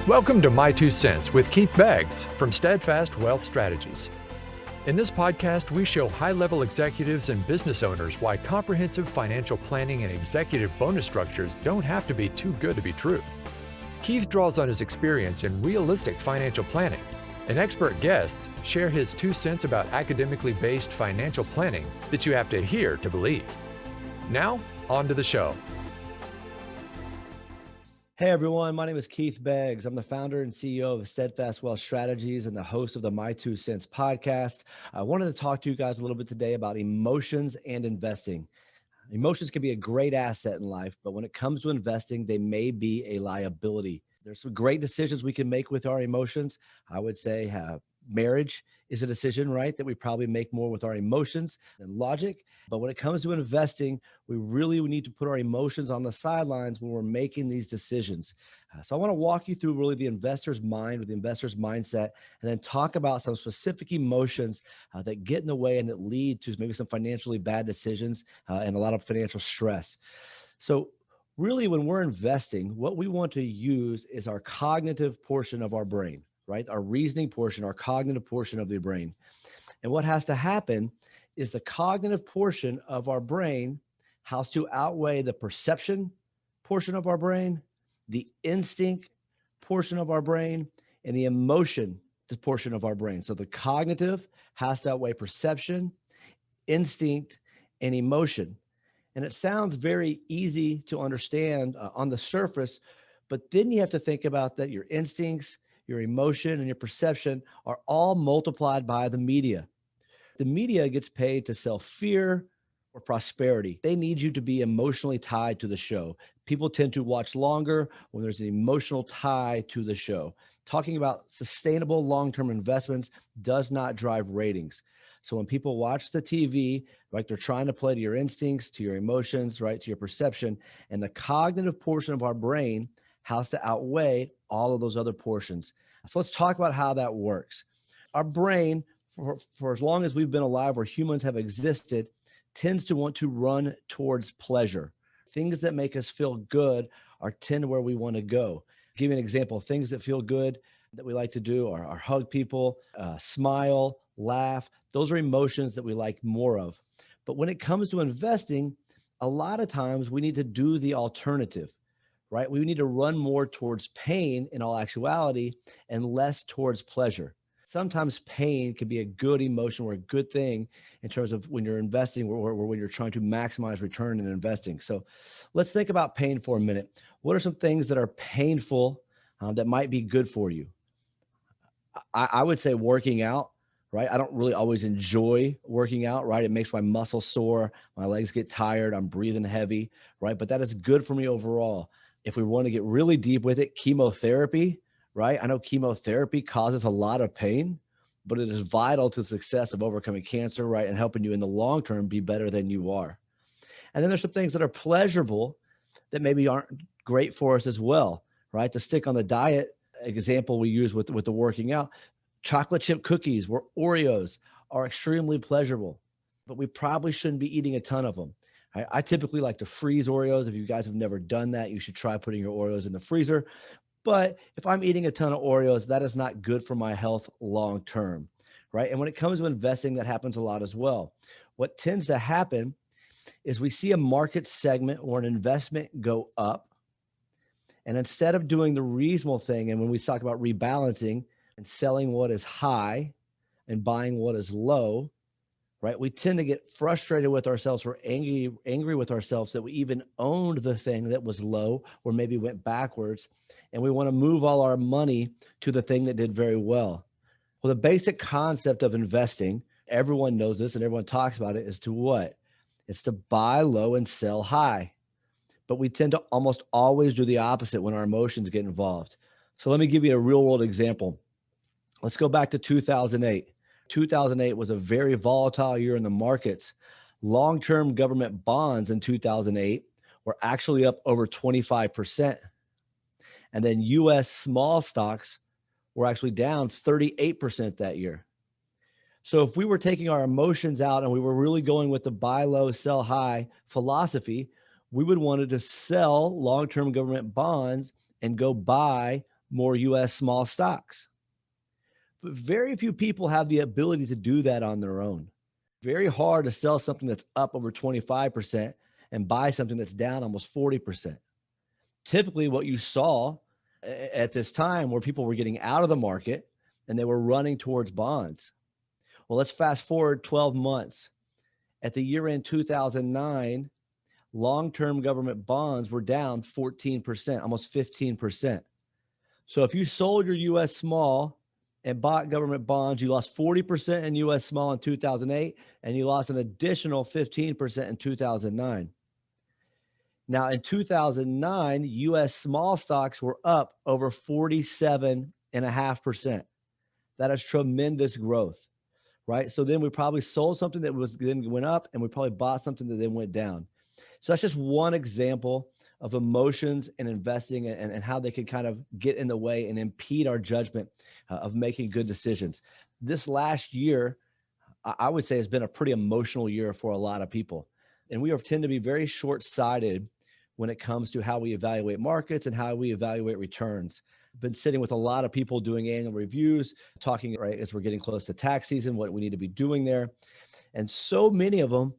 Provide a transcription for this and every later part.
Welcome to My Two Cents with Keith Beggs from Steadfast Wealth Strategies. In this podcast, we show high-level executives and business owners why comprehensive financial planning and executive bonus structures don't have to be too good to be true. Keith draws on his experience in realistic financial planning, and expert guests share his 2 cents about academically based financial planning that you have to hear to believe. Now, on to the show. Hey everyone, my name is Keith Beggs. I'm the founder and CEO of Steadfast Wealth Strategies and the host of the My Two Cents podcast. I wanted to talk to you guys a little bit today about emotions and investing. Emotions can be a great asset in life, but when it comes to investing, they may be a liability. There's some great decisions we can make with our emotions. I would say marriage is a decision, right, that we probably make more with our emotions than logic. But when it comes to investing, we really need to put our emotions on the sidelines when we're making these decisions. So I want to walk you through really the investor's mind or the investor's mindset, and then talk about some specific emotions that get in the way and that lead to maybe some financially bad decisions and a lot of financial stress. So really, when we're investing, what we want to use is our cognitive portion of our brain, right? Our reasoning portion, our cognitive portion of the brain. And what has to happen is the cognitive portion of our brain has to outweigh the perception portion of our brain, the instinct portion of our brain, and the emotion portion of our brain. So the cognitive has to outweigh perception, instinct, and emotion. And it sounds very easy to understand on the surface, but then you have to think about that your instincts, your emotion, and your perception are all multiplied by the media. The media gets paid to sell fear or prosperity. They need you to be emotionally tied to the show. People tend to watch longer when there's an emotional tie to the show. Talking about sustainable long-term investments does not drive ratings. So when people watch the TV, right, they're trying to play to your instincts, to your emotions, right, to your perception, and the cognitive portion of our brain has to outweigh all of those other portions. So let's talk about how that works. Our brain, for as long as we've been alive or humans have existed, tends to want to run towards pleasure. Things that make us feel good tend to where we want to go. I'll give you an example. Things that feel good that we like to do are hug people, smile, laugh. Those are emotions that we like more of. But when it comes to investing, a lot of times we need to do the alternative, right? We need to run more towards pain in all actuality and less towards pleasure. Sometimes pain can be a good emotion or a good thing in terms of when you're investing or when you're trying to maximize return in investing. So let's think about pain for a minute. What are some things that are painful that might be good for you? I would say working out, right? I don't really always enjoy working out, right? It makes my muscles sore, my legs get tired, I'm breathing heavy, right? But that is good for me overall. If we want to get really deep with it, chemotherapy, right? I know chemotherapy causes a lot of pain, but it is vital to the success of overcoming cancer, right? And helping you in the long term be better than you are. And then there's some things that are pleasurable that maybe aren't great for us as well, right? To stick on the diet example we use with the working out, chocolate chip cookies or Oreos are extremely pleasurable, but we probably shouldn't be eating a ton of them. I typically like to freeze Oreos. If you guys have never done that, you should try putting your Oreos in the freezer. But if I'm eating a ton of Oreos, that is not good for my health long-term, right? And when it comes to investing, that happens a lot as well. What tends to happen is we see a market segment or an investment go up. And instead of doing the reasonable thing, and when we talk about rebalancing and selling what is high and buying what is low, right? We tend to get frustrated with ourselves or angry with ourselves that we even owned the thing that was low or maybe went backwards. And we want to move all our money to the thing that did very well. Well, the basic concept of investing, everyone knows this and everyone talks about it, is to what? It's to buy low and sell high. But we tend to almost always do the opposite when our emotions get involved. So let me give you a real world example. Let's go back to 2008. 2008 was a very volatile year in the markets. Long-term government bonds in 2008 were actually up over 25%. And then U.S. small stocks were actually down 38% that year. So if we were taking our emotions out and we were really going with the buy low, sell high philosophy, we would want to sell long-term government bonds and go buy more US small stocks. But very few people have the ability to do that on their own. Very hard to sell something that's up over 25% and buy something that's down almost 40%. Typically, what you saw at this time where people were getting out of the market and they were running towards bonds. Well, let's fast forward 12 months. At the year end 2009, long-term government bonds were down 14%, almost 15%. So if you sold your US small and bought government bonds, you lost 40% in US small in 2008, and you lost an additional 15% in 2009. Now, in 2009, US small stocks were up over 47.5%. That is tremendous growth, right? So then we probably sold something that then went up, and we probably bought something that then went down. So that's just one example of emotions and investing and how they can kind of get in the way and impede our judgment of making good decisions. This last year, I would say, has been a pretty emotional year for a lot of people. And we tend to be very short-sighted when it comes to how we evaluate markets and how we evaluate returns. I've been sitting with a lot of people doing annual reviews, talking right as we're getting close to tax season, what we need to be doing there. And so many of them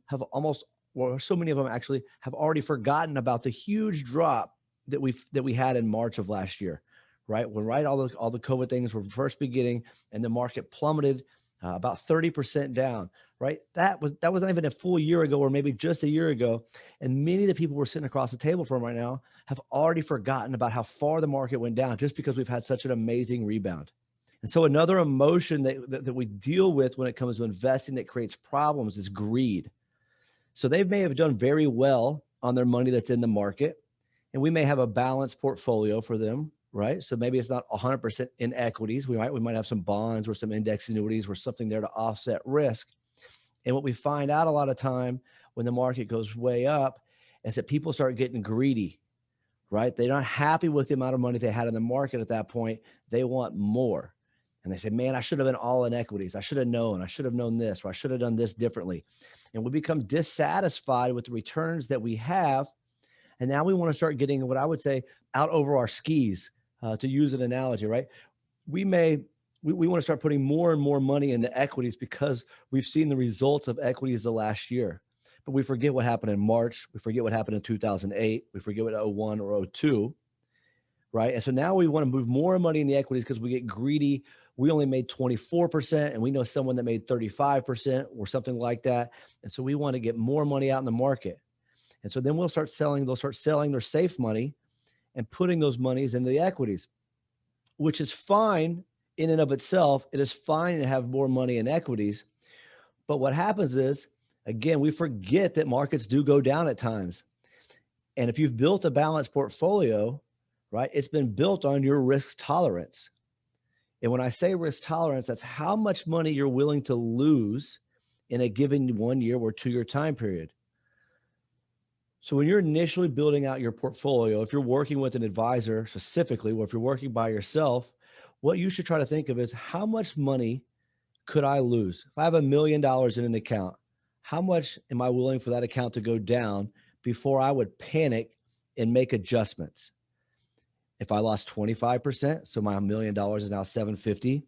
actually have already forgotten about the huge drop that we had in March of last year, right? When all the COVID things were first beginning and the market plummeted about 30% down, right? That was not even a full year ago, or maybe just a year ago. And many of the people we're sitting across the table from right now have already forgotten about how far the market went down just because we've had such an amazing rebound. And so another emotion that we deal with when it comes to investing that creates problems is greed. So they may have done very well on their money that's in the market, and we may have a balanced portfolio for them, right? So maybe it's not 100% in equities. We might have some bonds or some index annuities or something there to offset risk. And what we find out a lot of time when the market goes way up is that people start getting greedy, right? They're not happy with the amount of money they had in the market at that point. They want more. And they say, man, I should have been all in equities. I should have known this, or I should have done this differently. And we become dissatisfied with the returns that we have. And now we want to start getting what I would say out over our skis, to use an analogy, right? We want to start putting more and more money into equities because we've seen the results of equities the last year. But we forget what happened in March. We forget what happened in 2008. We forget what 01 or 02, right? And so now we want to move more money in the equities because we get greedy. We only made 24%, and we know someone that made 35% or something like that. And so we want to get more money out in the market. And so then they'll start selling their safe money and putting those monies into the equities, which is fine in and of itself. It is fine to have more money in equities. But what happens is, again, we forget that markets do go down at times. And if you've built a balanced portfolio, right, it's been built on your risk tolerance. And when I say risk tolerance, that's how much money you're willing to lose in a given 1 year or 2 year time period. So when you're initially building out your portfolio, if you're working with an advisor specifically, or if you're working by yourself, what you should try to think of is, how much money could I lose? If I have $1 million in an account, how much am I willing for that account to go down before I would panic and make adjustments? If I lost 25%, so my $1 million is now 750,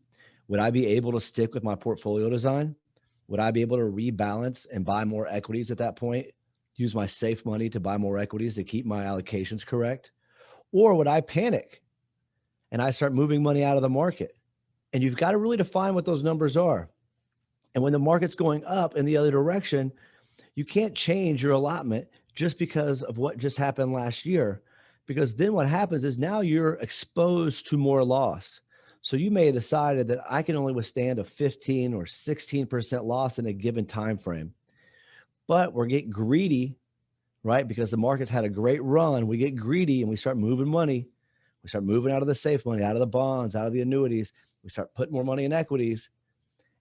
would I be able to stick with my portfolio design? Would I be able to rebalance and buy more equities at that point? Use my safe money to buy more equities to keep my allocations correct? Or would I panic and I start moving money out of the market? And you've got to really define what those numbers are. And when the market's going up in the other direction, you can't change your allotment just because of what just happened last year, because then what happens is now you're exposed to more loss. So you may have decided that I can only withstand a 15 or 16% loss in a given time frame. But we're getting greedy, right? Because the market's had a great run. We get greedy and we start moving money. We start moving out of the safe money, out of the bonds, out of the annuities. We start putting more money in equities.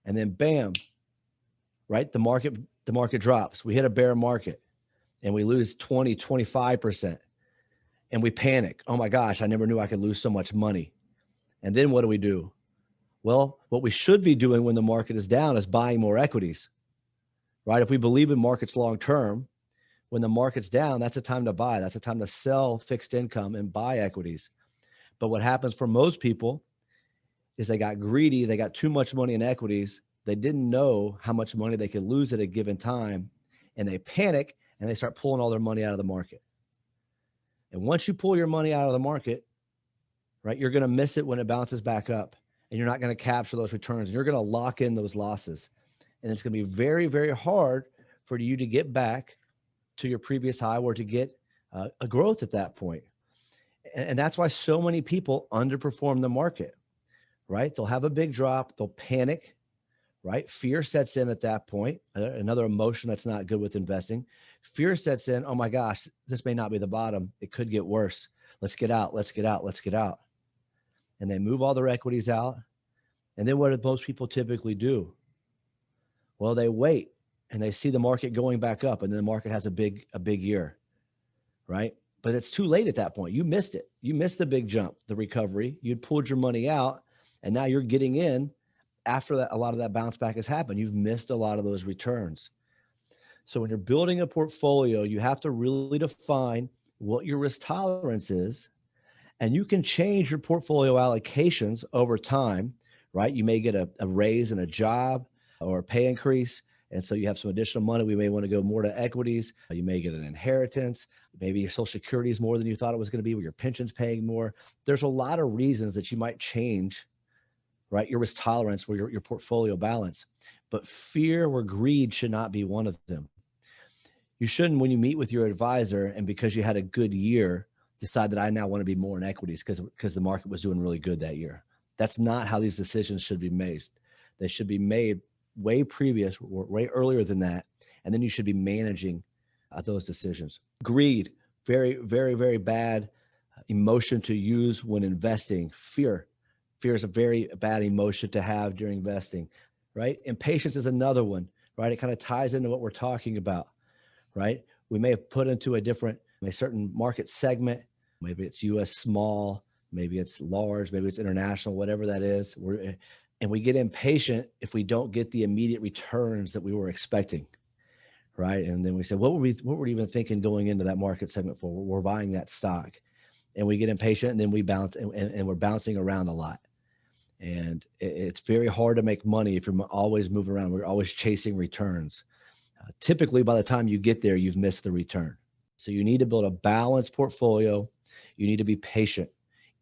And then bam, right? The market drops. We hit a bear market and we lose 20, 25%. And we panic. Oh my gosh, I never knew I could lose so much money. And then what do? Well, what we should be doing when the market is down is buying more equities. Right? If we believe in markets long-term, when the market's down, that's a time to buy. That's a time to sell fixed income and buy equities. But what happens for most people is they got greedy, they got too much money in equities, they didn't know how much money they could lose at a given time, and they panic and they start pulling all their money out of the market. And once you pull your money out of the market, right, you're going to miss it when it bounces back up, and you're not going to capture those returns. You're going to lock in those losses. And it's going to be very, very hard for you to get back to your previous high or to get a growth at that point. And that's why so many people underperform the market, right? They'll have a big drop, they'll panic, right? Fear sets in at that point. Another emotion that's not good with investing. Fear sets in. Oh my gosh, this may not be the bottom. It could get worse. Let's get out. Let's get out. Let's get out. And they move all their equities out. And then what do most people typically do? Well, they wait and they see the market going back up, and then the market has a big year, right? But it's too late at that point. You missed it. You missed the big jump, the recovery. You'd pulled your money out, and now you're getting in after that. A lot of that bounce back has happened. You've missed a lot of those returns. So when you're building a portfolio, you have to really define what your risk tolerance is, and you can change your portfolio allocations over time, right? You may get a raise in a job or a pay increase, and so you have some additional money. We may want to go more to equities. You may get an inheritance. Maybe your Social Security is more than you thought it was going to be, where your pension's paying more. There's a lot of reasons that you might change, right, your risk tolerance or your portfolio balance. But fear or greed should not be one of them. You shouldn't, when you meet with your advisor and because you had a good year, decide that I now want to be more in equities because the market was doing really good that year. That's not how these decisions should be made. They should be made way previous, way earlier than that. And then you should be managing those decisions. Greed, very, very, very bad emotion to use when investing. Fear is a very bad emotion to have during investing, right? Impatience is another one, right? It kind of ties into what we're talking about, right? We may have put into a certain market segment. Maybe it's US small, maybe it's large, maybe it's international, whatever that is. And we get impatient if we don't get the immediate returns that we were expecting, right? And then we say, what were we even thinking going into that market segment for? We're buying that stock, and we get impatient, and then we bounce, and we're bouncing around a lot. And it's very hard to make money if you're always moving around. We're always chasing returns. Typically, by the time you get there, you've missed the return. So you need to build a balanced portfolio. You need to be patient.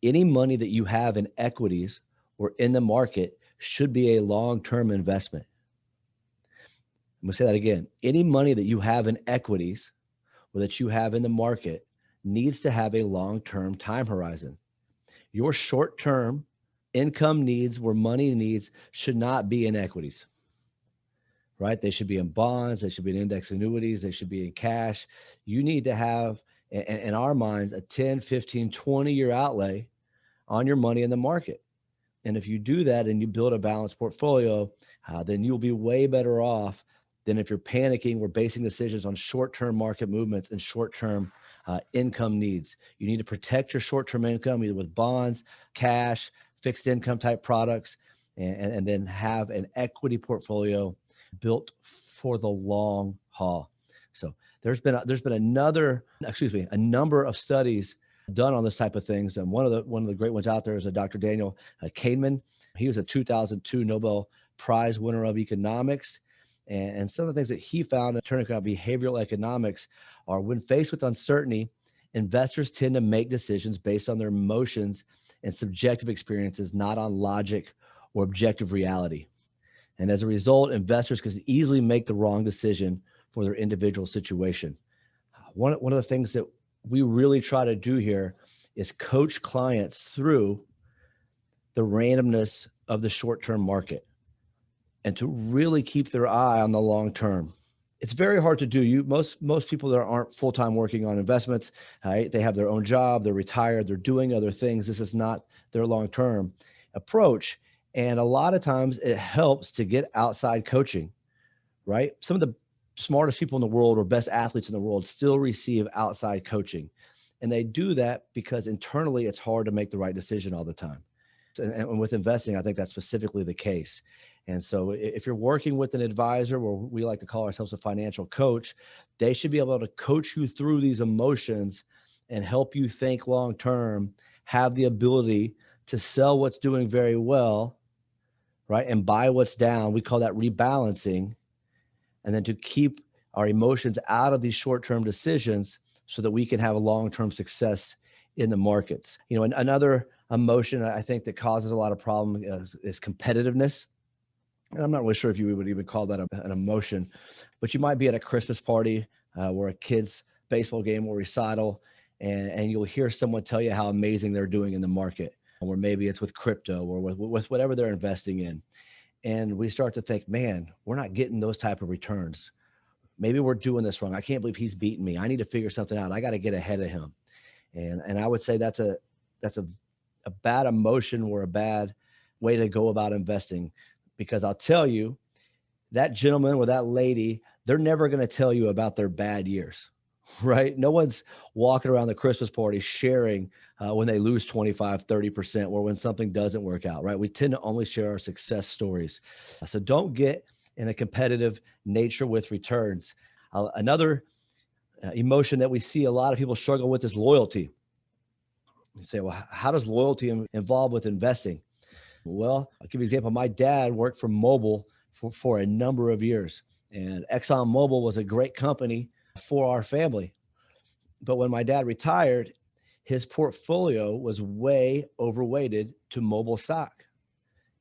Any money that you have in equities or in the market should be a long-term investment. I'm going to say that again. Any money that you have in equities or that you have in the market needs to have a long-term time horizon. Your short-term income needs or money needs should not be in equities, right? They should be in bonds. They should be in index annuities. They should be in cash. You need to have, in our minds, a 10, 15, 20-year outlay on your money in the market. And if you do that and you build a balanced portfolio, then you'll be way better off than if you're panicking or basing decisions on short-term market movements and short-term income needs. You need to protect your short-term income either with bonds, cash, fixed income type products, and then have an equity portfolio built for the long haul. So there's been a number of studies done on this type of things. And one of the great ones out there is a Dr. Daniel Kahneman. He was a 2002 Nobel Prize winner of economics. And some of the things that he found in turning out behavioral economics are, when faced with uncertainty, investors tend to make decisions based on their emotions and subjective experiences, not on logic or objective reality. And as a result, investors can easily make the wrong decision for their individual situation. One of the things that we really try to do here is coach clients through the randomness of the short-term market and to really keep their eye on the long term. It's very hard to do. Most people that aren't full-time working on investments, right? They have their own job, they're retired, they're doing other things. This is not their long-term approach. And a lot of times it helps to get outside coaching, right? Some of the smartest people in the world or best athletes in the world still receive outside coaching. And they do that because internally it's hard to make the right decision all the time. And with investing, I think that's specifically the case. And so if you're working with an advisor, or we like to call ourselves a financial coach, they should be able to coach you through these emotions and help you think long-term have the ability to sell what's doing very well, right, and buy what's down. We call that rebalancing. And then to keep our emotions out of these short-term decisions so that we can have a long-term success in the markets. And another emotion I think that causes a lot of problems is competitiveness. And I'm not really sure if you would even call that an emotion, but you might be at a Christmas party or a kid's baseball game or recital, and you'll hear someone tell you how amazing they're doing in the market, or maybe it's with crypto or with whatever they're investing in. And we start to think, man, we're not getting those type of returns. Maybe we're doing this wrong. I can't believe he's beating me. I need to figure something out. I got to get ahead of him. And I would say that's a bad emotion or a bad way to go about investing, because I'll tell you, that gentleman or that lady, they're never going to tell you about their bad years, right? No one's walking around the Christmas party sharing when they lose 25, 30%, or when something doesn't work out, right? We tend to only share our success stories. So don't get in a competitive nature with returns. Another emotion that we see a lot of people struggle with is loyalty. You say, well, how does loyalty involve with investing? Well, I'll give you an example. My dad worked for Mobil for a number of years, and ExxonMobil was a great company for our family. But when my dad retired, his portfolio was way overweighted to Mobil stock.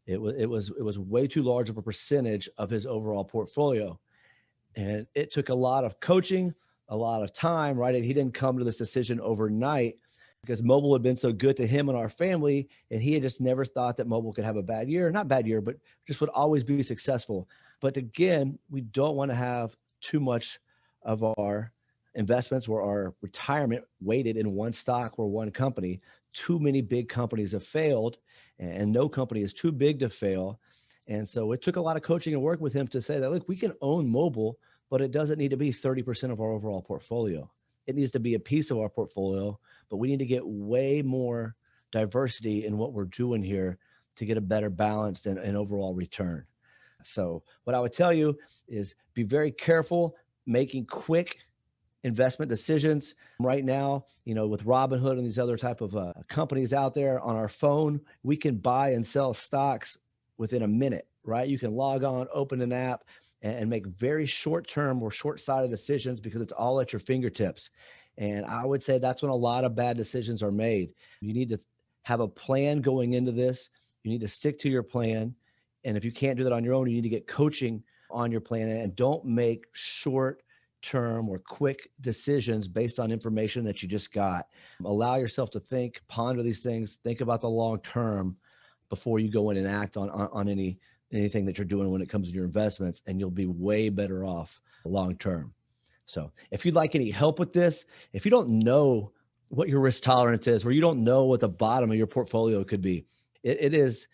It was way too large of a percentage of his overall portfolio. And it took a lot of coaching, a lot of time, right? He didn't come to this decision overnight, because Mobil had been so good to him and our family, and he had just never thought that Mobil could have a bad year. Not bad year, but just would always be successful. But again, we don't want to have too much of our investments or our retirement weighted in one stock or one company. Too many big companies have failed, and no company is too big to fail. And so it took a lot of coaching and work with him to say that, look, we can own Mobil, but it doesn't need to be 30% of our overall portfolio. It needs to be a piece of our portfolio, but we need to get way more diversity in what we're doing here to get a better balanced and overall return. So what I would tell you is be very careful making quick investment decisions. Right now, with Robinhood and these other type of companies out there on our phone, we can buy and sell stocks within a minute, right? You can log on, open an app, and make very short-term or short-sighted decisions because it's all at your fingertips. And I would say that's when a lot of bad decisions are made. You need to have a plan going into this. You need to stick to your plan. And if you can't do that on your own, you need to get coaching on your plan, and don't make short-term or quick decisions based on information that you just got. Allow yourself to think, ponder these things, think about the long term before you go in and act on anything that you're doing when it comes to your investments, and you'll be way better off long term. So if you'd like any help with this, if you don't know what your risk tolerance is, or you don't know what the bottom of your portfolio could be, it is,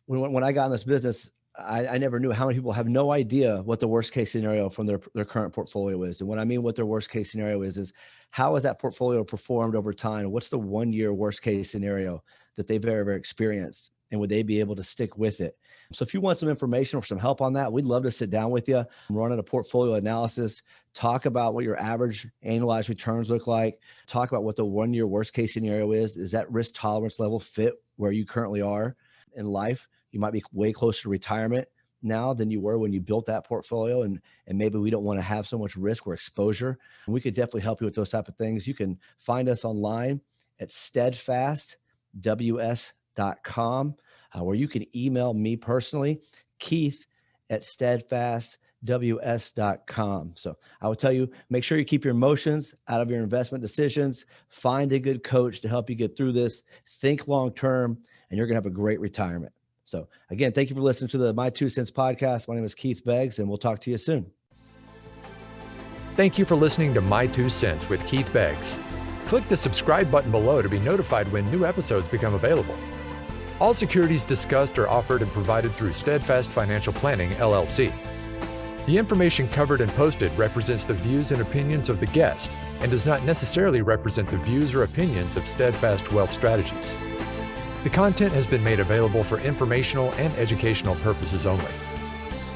when I got in this business, I never knew how many people have no idea what the worst case scenario from their current portfolio is. And what I mean what their worst case scenario is how has that portfolio performed over time? What's the 1 year worst case scenario that they've ever experienced? And would they be able to stick with it? So if you want some information or some help on that, we'd love to sit down with you, run a portfolio analysis, talk about what your average annualized returns look like, talk about what the 1 year worst case scenario is. Is that risk tolerance level fit where you currently are in life? You might be way closer to retirement now than you were when you built that portfolio. And maybe we don't want to have so much risk or exposure. And we could definitely help you with those type of things. You can find us online at steadfastws.com, where you can email me personally, Keith@steadfastws.com. So I will tell you, make sure you keep your emotions out of your investment decisions. Find a good coach to help you get through this. Think long-term, and you're going to have a great retirement. So again, thank you for listening to the My 2 Cents podcast. My name is Keith Beggs, and we'll talk to you soon. Thank you for listening to My 2 Cents with Keith Beggs. Click the subscribe button below to be notified when new episodes become available. All securities discussed are offered and provided through Steadfast Financial Planning, LLC. The information covered and posted represents the views and opinions of the guest and does not necessarily represent the views or opinions of Steadfast Wealth Strategies. The content has been made available for informational and educational purposes only.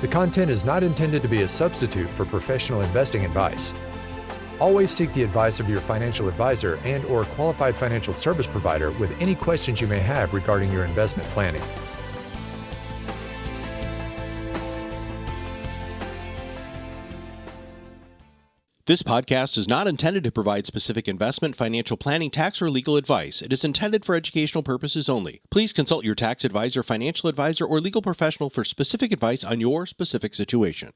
The content is not intended to be a substitute for professional investing advice. Always seek the advice of your financial advisor and/or qualified financial service provider with any questions you may have regarding your investment planning. This podcast is not intended to provide specific investment, financial planning, tax, or legal advice. It is intended for educational purposes only. Please consult your tax advisor, financial advisor, or legal professional for specific advice on your specific situation.